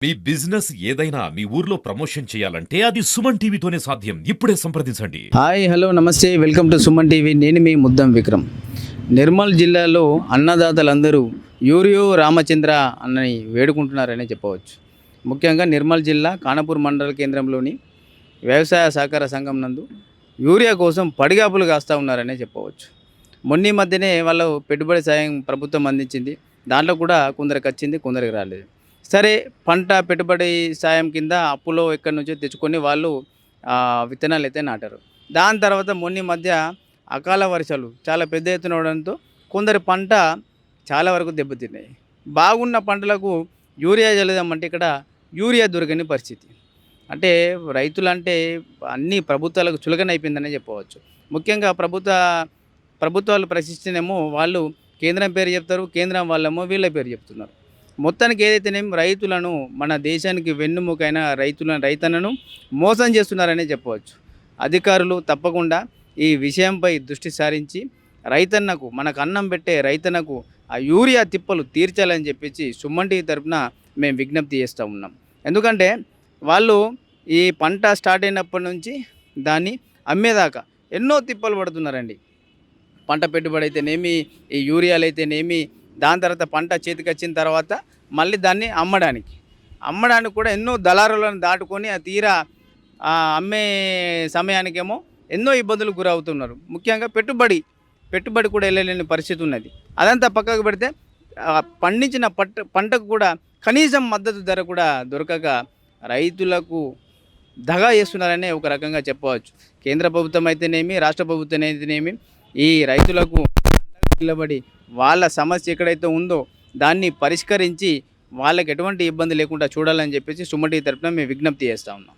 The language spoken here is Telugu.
మీ బిజినెస్ ఏదైనా మీ ఊర్లో ప్రమోషన్ చేయాలంటే అది సుమన్ టీవీతోనే సాధ్యం. ఇప్పుడే సంప్రదించండి. హాయ్ హలో నమస్తే వెల్కమ్ టు సుమన్ టీవీ. నేను మీ ముద్దం విక్రమ్. నిర్మల్ జిల్లాలో అన్నదాతలందరూ యూరియో రామచంద్ర అని వేడుకుంటున్నారనే చెప్పవచ్చు. ముఖ్యంగా నిర్మల్ జిల్లా కానపూర్ మండల కేంద్రంలోని వ్యవసాయ సహకార సంఘం నందు యూరియా కోసం పడిగాపులు కాస్తూ ఉన్నారనే చెప్పవచ్చు. మొన్న మధ్యనే వాళ్ళు పెట్టుబడి సాయం ప్రభుత్వం అందించింది. దాంట్లో కూడా కొందరికి వచ్చింది, కొందరికి రాలేదు. సరే, పంట పెట్టుబడి సాయం కింద అప్పులో ఎక్కడి నుంచో తెచ్చుకొని వాళ్ళు విత్తనాలు అయితే నాటారు. దాని తర్వాత మొన్న మధ్య అకాల వర్షాలు చాలా పెద్ద ఎత్తున అవడంతో కొందరి పంట చాలా వరకు దెబ్బతిన్నాయి. బాగున్న పంటలకు యూరియా చల్లుదామంటే ఇక్కడ యూరియా దొరకని పరిస్థితి. అంటే రైతులంటే అన్ని ప్రభుత్వాలకు చులకన అయిపోయిందనే చెప్పవచ్చు. ముఖ్యంగా ప్రభుత్వాలు ప్రశ్నిస్తేనేమో వాళ్ళు కేంద్రం పేరు చెప్తారు, కేంద్రం వాళ్ళేమో వీళ్ళ పేరు చెప్తున్నారు. మొత్తానికి ఏదైతేనేమి రైతులను, మన దేశానికి వెన్నుముకైన రైతన్నను మోసం చేస్తున్నారనే చెప్పవచ్చు. అధికారులు తప్పకుండా ఈ విషయంపై దృష్టి సారించి రైతన్నకు, మనకు అన్నం పెట్టే రైతన్నకు ఆ యూరియా తిప్పలు తీర్చాలని చెప్పేసి సుమన్ టీవీ తరపున మేము విజ్ఞప్తి చేస్తూ ఉన్నాం. ఎందుకంటే వాళ్ళు ఈ పంట స్టార్ట్ అయినప్పటి నుంచి దాన్ని అమ్మేదాకా ఎన్నో తిప్పలు పడుతున్నారండి. పంట పెట్టుబడి అయితేనేమి, ఈ యూరియాలు అయితేనేమి, దాని తర్వాత పంట చేతికి వచ్చిన తర్వాత మళ్ళీ దాన్ని అమ్మడానికి కూడా ఎన్నో దళారులను దాటుకొని ఆ తీరా అమ్మే సమయానికేమో ఎన్నో ఇబ్బందులు గురవుతున్నారు. ముఖ్యంగా పెట్టుబడి కూడా వెళ్ళలేని పరిస్థితి ఉన్నది. అదంతా పక్కకు పెడితే పండించిన పంటకు కూడా కనీసం మద్దతు ధర కూడా దొరకక రైతులకు దగా చేస్తున్నారనే ఒక రకంగా చెప్పవచ్చు. కేంద్ర ప్రభుత్వం అయితేనేమి, రాష్ట్ర ప్రభుత్వం అయితేనేమి ఈ రైతులకు నిలబడి వాళ్ళ సమస్య ఎక్కడైతే ఉందో దాన్ని పరిష్కరించి వాళ్ళకి ఎటువంటి ఇబ్బంది లేకుండా చూడాలని చెప్పేసి సుమన్ టీవీ తరపున మేము విజ్ఞప్తి చేస్తూ ఉన్నాం.